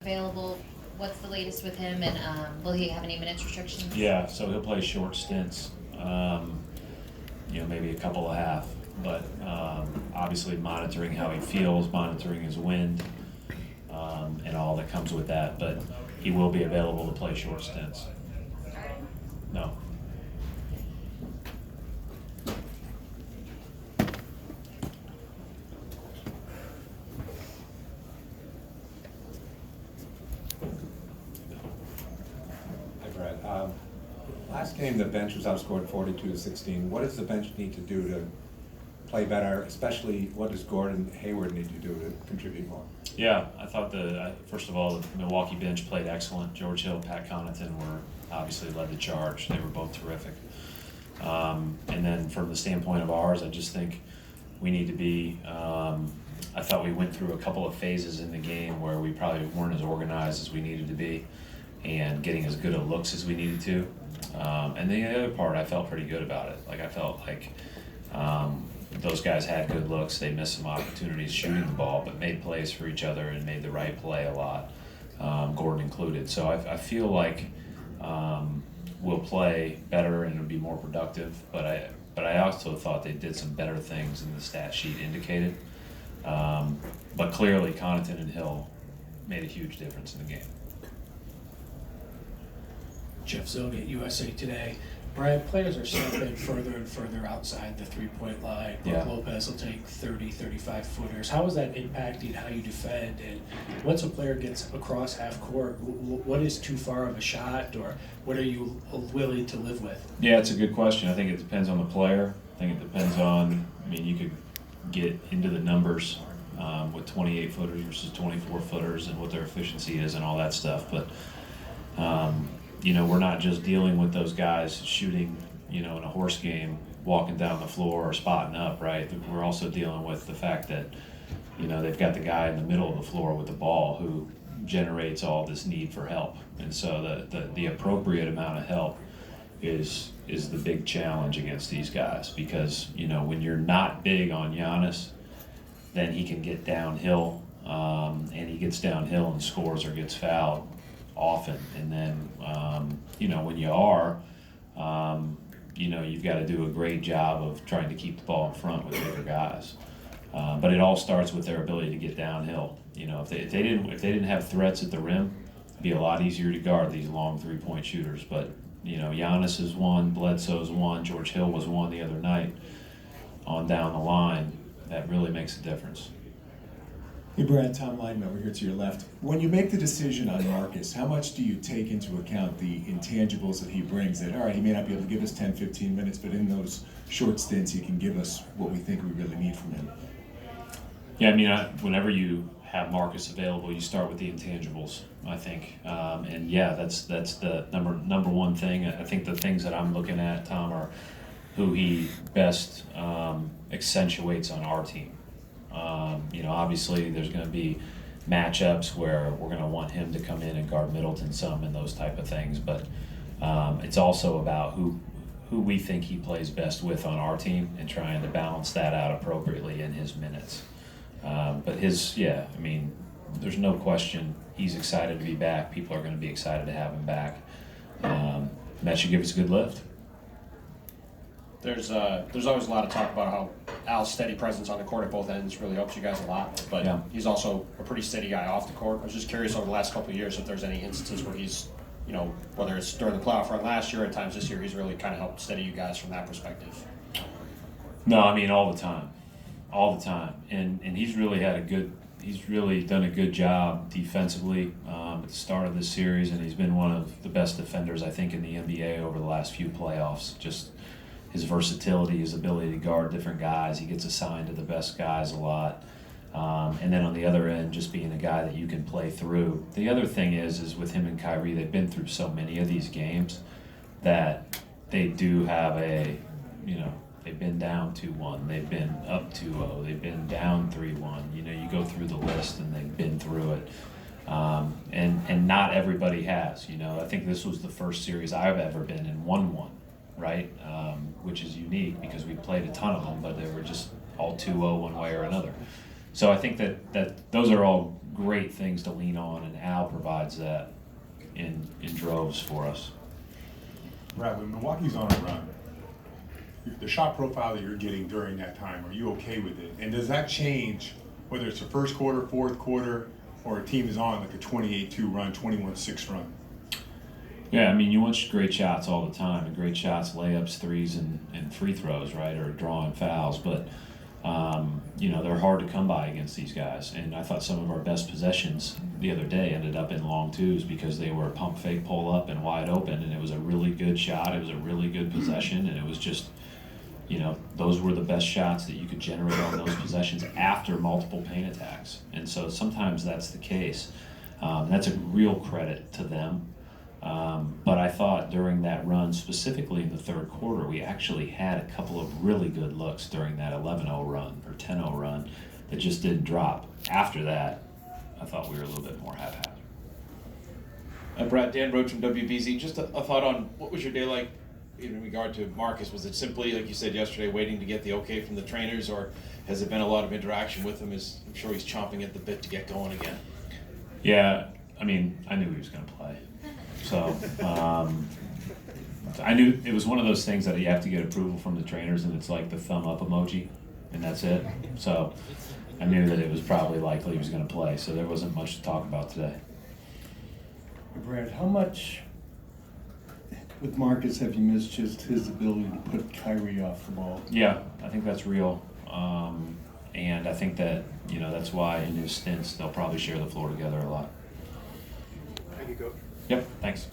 available. What's the latest with him, and will he have any minutes restrictions? Yeah, so he'll play short stints, maybe a couple of half, but obviously monitoring how he feels, monitoring his wind, and all that comes with that. But he will be available to play short stints. No. Hi, Brett. Last game, the bench was outscored 42-16. What does the bench need to do to play better? Especially, what does Gordon Hayward need to do to contribute more? Yeah, I thought first of all, the Milwaukee bench played excellent. George Hill, Pat Connaughton were obviously led the charge. They were both terrific. And then from the standpoint of ours, I just think we need to be. I thought we went through a couple of phases in the game where we probably weren't as organized as we needed to be, and getting as good of looks as we needed to. And the other part, I felt pretty good about it. Like I felt like those guys had good looks. They missed some opportunities shooting the ball, but made plays for each other and made the right play a lot, Gordon included. So I feel like we'll play better and it'll be more productive. But I also thought they did some better things than the stat sheet indicated. But clearly, Connaughton and Hill made a huge difference in the game. Jeff Zogate, USA Today. Brian, players are stepping further and further outside the three-point line. Yeah. Lopez will take 30, 35 footers. How is that impacting how you defend? And once a player gets across half court, what is too far of a shot, or what are you willing to live with? Yeah, it's a good question. I think it depends on the player. I think it depends on, you could get into the numbers with 28 footers versus 24 footers and what their efficiency is and all that stuff. But, we're not just dealing with those guys shooting, in a horse game, walking down the floor or spotting up, right? We're also dealing with the fact that, they've got the guy in the middle of the floor with the ball who generates all this need for help. And so the appropriate amount of help is the big challenge against these guys, because, when you're not big on Giannis, then he can get downhill, and he gets downhill and scores or gets fouled often. And then, when you are, you've got to do a great job of trying to keep the ball in front with bigger guys. But it all starts with their ability to get downhill. If they didn't have threats at the rim, it'd be a lot easier to guard these long 3-point shooters. But Giannis is one, Bledsoe's one, George Hill was one the other night. On down the line, that really makes a difference. Hey Brad, Tom Lyden over here to your left. When you make the decision on Marcus, how much do you take into account the intangibles that he brings? That, all right, he may not be able to give us 10, 15 minutes, but in those short stints, he can give us what we think we really need from him. Yeah, whenever you have Marcus available, you start with the intangibles, I think. And yeah, that's the number one thing. I think the things that I'm looking at, Tom, are who he best accentuates on our team. Obviously there's going to be matchups where we're going to want him to come in and guard Middleton some and those type of things, but it's also about who we think he plays best with on our team and trying to balance that out appropriately in his minutes. But there's no question he's excited to be back. People are going to be excited to have him back. And that should give us a good lift. There's always a lot of talk about how Al's steady presence on the court at both ends really helps you guys a lot, but Yeah. He's also a pretty steady guy off the court. I was just curious over the last couple of years if there's any instances where he's, whether it's during the playoff run last year or at times this year, he's really kind of helped steady you guys from that perspective. No, all the time, and he's really done a good job defensively at the start of this series, and he's been one of the best defenders I think in the NBA over the last few playoffs. Just his versatility, his ability to guard different guys. He gets assigned to the best guys a lot. And then on the other end, just being a guy that you can play through. The other thing is with him and Kyrie, they've been through so many of these games that they do have they've been down 2-1, they've been up 2-0, they've been down 3-1. You go through the list and they've been through it. And not everybody has. I think this was the first series I've ever been in 1-1. Right, which is unique because we played a ton of them, but they were just all 2-0 one way or another. So I think that those are all great things to lean on, and Al provides that in droves for us. Brad, when Milwaukee's on a run, the shot profile that you're getting during that time, are you okay with it? And does that change whether it's the first quarter, fourth quarter, or a team is on like a 28-2 run, 21-6 run? Yeah, I mean, you want great shots all the time, and great shots, layups, threes, and free throws, right, or drawing fouls. But, you know, they're hard to come by against these guys. And I thought some of our best possessions the other day ended up in long twos because they were pump fake, pull up, and wide open. And it was a really good shot. It was a really good possession. And it was just, you know, those were the best shots that you could generate on those possessions after multiple paint attacks. And so sometimes that's the case. That's a real credit to them. But I thought during that run, specifically in the third quarter, we actually had a couple of really good looks during that 11-0 run or 10-0 run that just didn't drop. After that, I thought we were a little bit more haphazard. Brad, Dan Roach from WBZ. Just a thought on what was your day like in regard to Marcus? Was it simply, like you said yesterday, waiting to get the okay from the trainers, or has there been a lot of interaction with him? I'm sure he's chomping at the bit to get going again. Yeah, I mean, I knew he was going to play. So I knew it was one of those things that you have to get approval from the trainers, and it's like the thumb up emoji, and that's it. So I knew that it was probably likely he was going to play, so there wasn't much to talk about today. Brad, how much with Marcus have you missed just his ability to put Kyrie off the ball? Yeah, I think that's real. And I think that, you know, that's why in his stints they'll probably share the floor together a lot. Thank you, Coach. Yep, thanks.